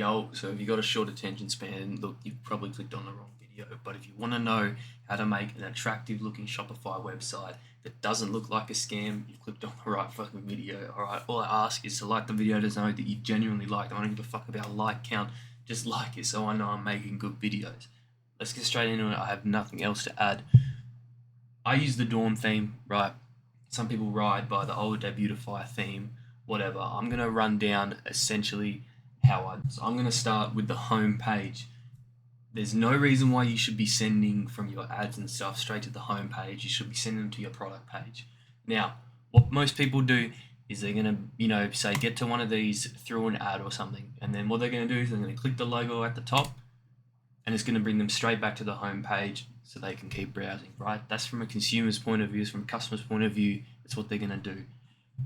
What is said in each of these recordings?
Yo, so if you got a short attention span, look, you've probably clicked on the wrong video. But if you want to know how to make an attractive looking Shopify website that doesn't look like a scam, you've clicked on the right fucking video. Alright, all I ask is to like the video to know that you genuinely like it. I don't give a fuck about a like count, just like it so I know I'm making good videos. Let's get straight into it. I have nothing else to add. I use the Dawn theme, right? Some people ride by the old Debutify theme, whatever. I'm going to run down essentially so I'm going to start with the home page. There's no reason why you should be sending from your ads and stuff straight to the home page. You should be sending them to your product page. Now, what most people do is they're going to, say get to one of these through an ad or something. And then what they're going to do is they're going to click the logo at the top and it's going to bring them straight back to the home page so they can keep browsing, right? That's from a consumer's point of view, from a customer's point of view, that's what they're going to do.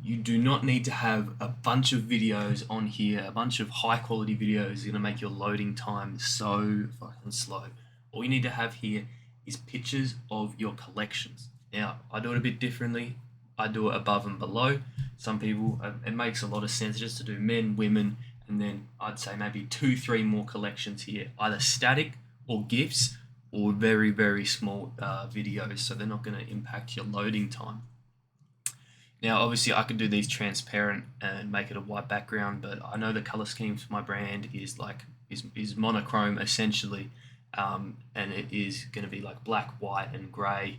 You do not need to have a bunch of videos on here, a bunch of high quality videos is going to make your loading time so fucking slow. All you need to have here is pictures of your collections. Now, I do it a bit differently. I do it above and below. Some people, it makes a lot of sense just to do men, women, and then I'd say maybe 2-3 more collections here, either static or GIFs or very, very small videos, so they're not going to impact your loading time. Now, obviously, I could do these transparent and make it a white background, but I know the color scheme for my brand is monochrome essentially, and it is going to be like black, white, and grey,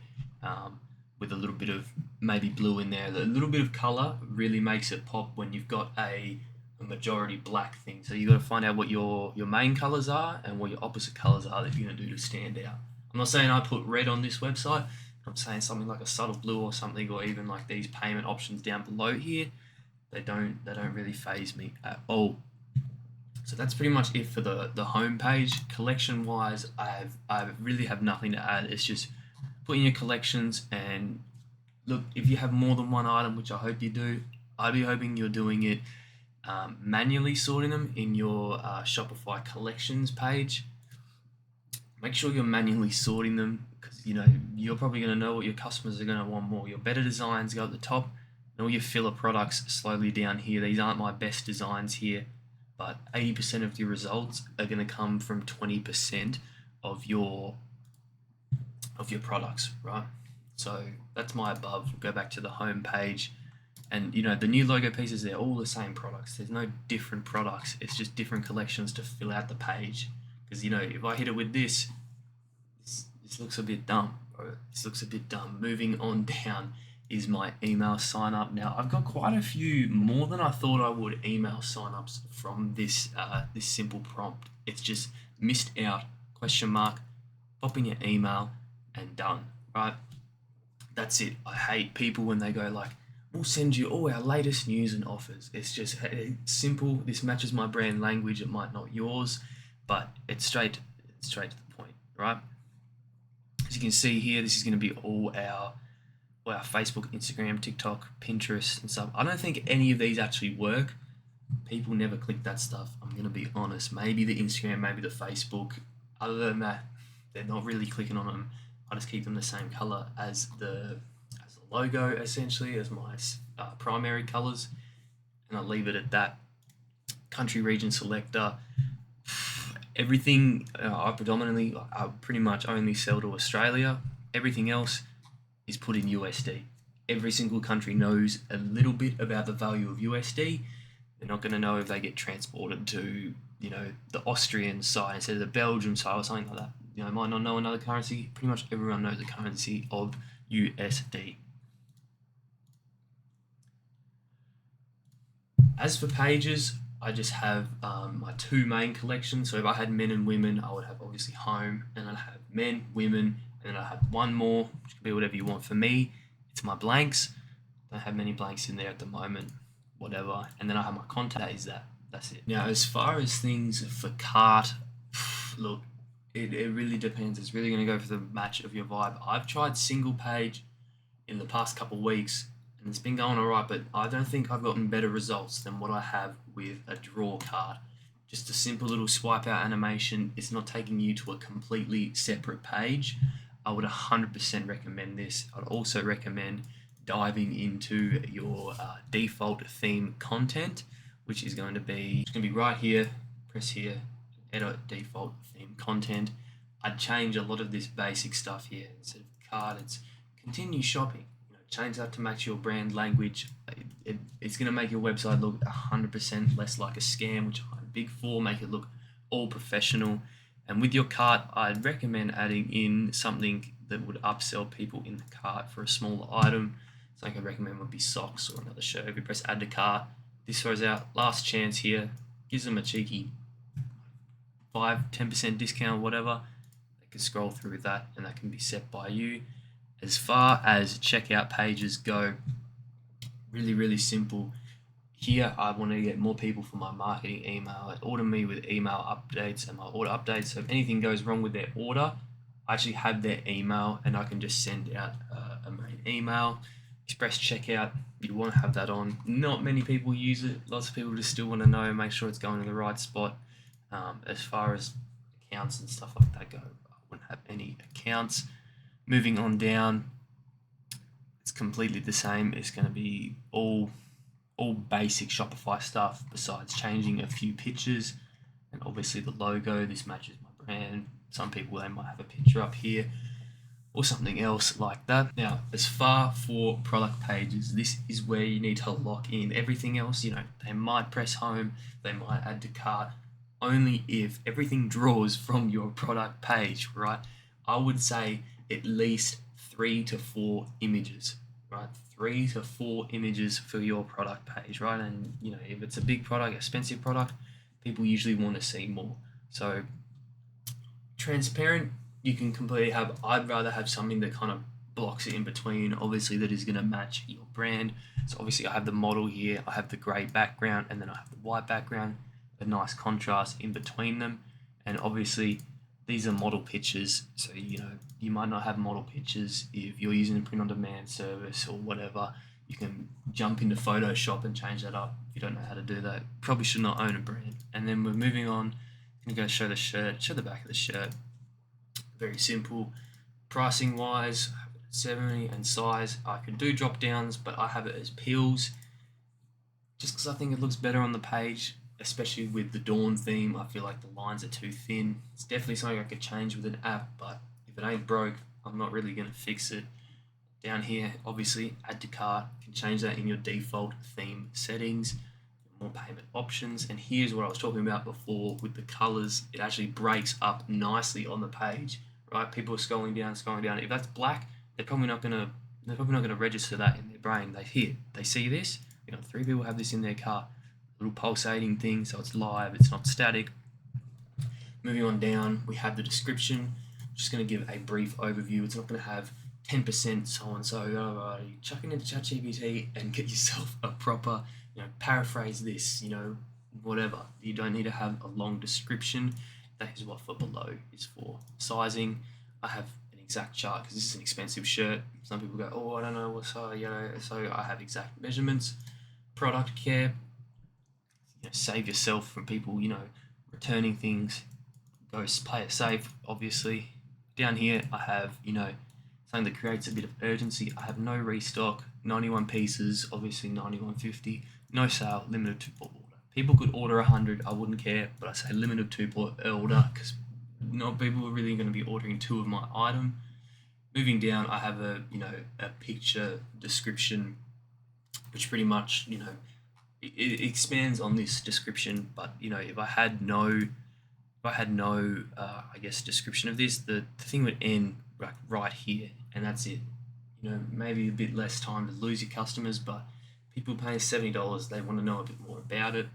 with a little bit of maybe blue in there. A little bit of color really makes it pop when you've got a majority black thing. So you got to find out what your main colors are and what your opposite colors are that you're going to do to stand out. I'm not saying I put red on this website. I'm saying something like a subtle blue or something, or even like these payment options down below here. They don't really phase me at all. So that's pretty much it for the home page. Collection wise, I really have nothing to add. It's just put in your collections, and look, if you have more than one item, which I hope you do, I'd be hoping you're doing it manually sorting them in your Shopify collections page. Make sure you're manually sorting them, because you're probably going to know what your customers are going to want more. Your better designs go at the top, and all your filler products slowly down here. These aren't my best designs here, but 80% of your results are going to come from 20% of your products, right? So that's my above. We'll go back to the home page, and the new logo pieces, they're all the same products. There's no different products. It's just different collections to fill out the page. Because if I hit it with this looks a bit dumb. This looks a bit dumb. Moving on down is my email sign up. Now I've got quite a few more than I thought I would email sign-ups from this this simple prompt. It's just missed out, ? Pop in your email and done, right? That's it. I hate people when they go like, we'll send you all our latest news and offers. It's just simple. This matches my brand language. It might not yours, but it's straight to the point, right? As you can see here, this is going to be all our Facebook, Instagram, TikTok, Pinterest, and stuff. I don't think any of these actually work. People never click that stuff. I'm going to be honest. Maybe the Instagram, maybe the Facebook. Other than that, they're not really clicking on them. I just keep them the same color as the logo, essentially, as my primary colors, and I leave it at that. Country region selector. Everything I pretty much only sell to Australia. Everything else is put in USD. Every single country knows a little bit about the value of USD. They're not going to know if they get transported to the Austrian side instead of the Belgium side or something like that. Might not know another currency. Pretty much everyone knows the currency of USD. As for pages, I just have my two main collections. So if I had men and women, I would have obviously home, and I'd have men, women, and then I have one more, which can be whatever you want. For me, it's my blanks. Don't have many blanks in there at the moment, whatever. And then I have my contact. That's it. Now, as far as things for cart, look, it really depends. It's really going to go for the match of your vibe. I've tried single page in the past couple of weeks, and it's been going alright, but I don't think I've gotten better results than what I have with a draw card. Just a simple little swipe out animation. It's not taking you to a completely separate page. I would 100% recommend this. I'd also recommend diving into your default theme content, which is going to be right here, press here, edit default theme content. I'd change a lot of this basic stuff here. Instead of cart, it's continue shopping. Change that to match your brand language. It's going to make your website look 100% less like a scam, which I'm big for. Make it look all professional. And with your cart, I'd recommend adding in something that would upsell people in the cart for a smaller item. Something I'd recommend would be socks or another shirt. If you press add to cart, this throws out last chance here, gives them a cheeky 5-10% discount, whatever. They can scroll through that, and that can be set by you. As far as checkout pages go, really simple. Here I want to get more people for my marketing email. It order me with email updates and my order updates. So if anything goes wrong with their order, I actually have their email and I can just send out a main email. Express checkout, you want to have that on. Not many people use it. Lots of people just still want to know, make sure it's going to the right spot. As far as accounts and stuff like that go, I wouldn't have any accounts. Moving on down, it's completely the same. It's going to be all basic Shopify stuff besides changing a few pictures and obviously the logo. This matches my brand. Some people, they might have a picture up here or something else like that. Now, as far for product pages, this is where you need to lock in everything else. They might press home, they might add to cart, only if everything draws from your product page, right? I would say at least 3 to 4 images, right? 3 to 4 images for your product page, right? And if it's a big product, expensive product, people usually want to see more. So transparent, you can completely have. I'd rather have something that kind of blocks it in between, obviously, that is going to match your brand. So obviously I have the model here, I have the grey background, and then I have the white background, a nice contrast in between them. And obviously these are model pictures, so you might not have model pictures if you're using a print-on-demand service or whatever. You can jump into Photoshop and change that up. If you don't know how to do that, probably should not own a brand. And then we're moving on. I'm going to go show the shirt, show the back of the shirt. Very simple. Pricing wise, I have it at 70, and size, I can do drop downs, but I have it as peels just because I think it looks better on the page. Especially with the Dawn theme, I feel like the lines are too thin. It's definitely something I could change with an app, but if it ain't broke, I'm not really going to fix it. Down here, obviously, add to cart. You can change that in your default theme settings. More payment options. And here's what I was talking about before with the colors. It actually breaks up nicely on the page, right? People are scrolling down. If that's black, they're probably not going to register that in their brain. They see this. 3 people have this in their cart. Little pulsating thing, so it's live, it's not static. Moving on down, we have the description. I'm just going to give a brief overview. It's not going to have 10% so and so. Chuck it into ChatGPT and get yourself a proper, paraphrase this, whatever. You don't need to have a long description. That is what for below is for. Sizing, I have an exact chart because this is an expensive shirt. Some people go, oh, I don't know what size, so I have exact measurements. Product care. Save yourself from people, returning things. Go play it safe, obviously. Down here, I have, something that creates a bit of urgency. I have no restock, 91 pieces, obviously 91.50, no sale, limited 2 per order. People could order 100, I wouldn't care, but I say limited 2 per order because not people are really going to be ordering 2 of my item. Moving down, I have a picture description, which pretty much, it expands on this description, but if I had no I guess description of this, the thing would end right here, and that's it. Maybe a bit less time to lose your customers, but people paying $70, they want to know a bit more about it.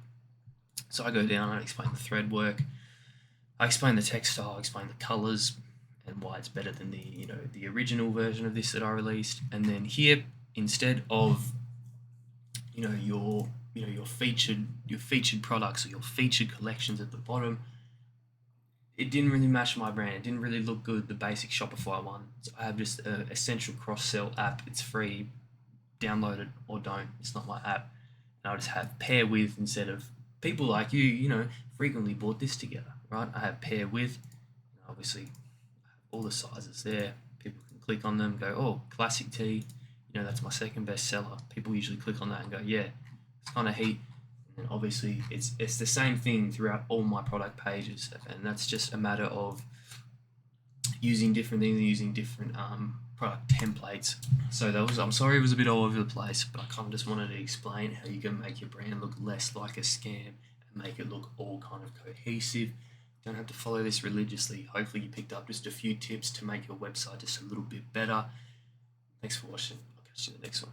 So I go down and I explain the thread work, I explain the textile, I explain the colors and why it's better than the original version of this that I released. And then here, instead of your featured products or your featured collections at the bottom, it didn't really match my brand. It didn't really look good, the basic Shopify one. So I have just an essential cross-sell app. It's free. Download it or don't. It's not my app. And I'll just have pair with instead of people like you, frequently bought this together, right? I have pair with. Obviously, I have all the sizes there. People can click on them, go, oh, classic tee. That's my second best seller. People usually click on that and go, yeah, it's kind of heat. And And obviously, it's the same thing throughout all my product pages, and that's just a matter of using different things, using different product templates. So I'm sorry it was a bit all over the place, but I kind of just wanted to explain how you can make your brand look less like a scam and make it look all kind of cohesive. Don't have to follow this religiously. Hopefully you picked up just a few tips to make your website just a little bit better. Thanks for watching. I'll catch you in the next one.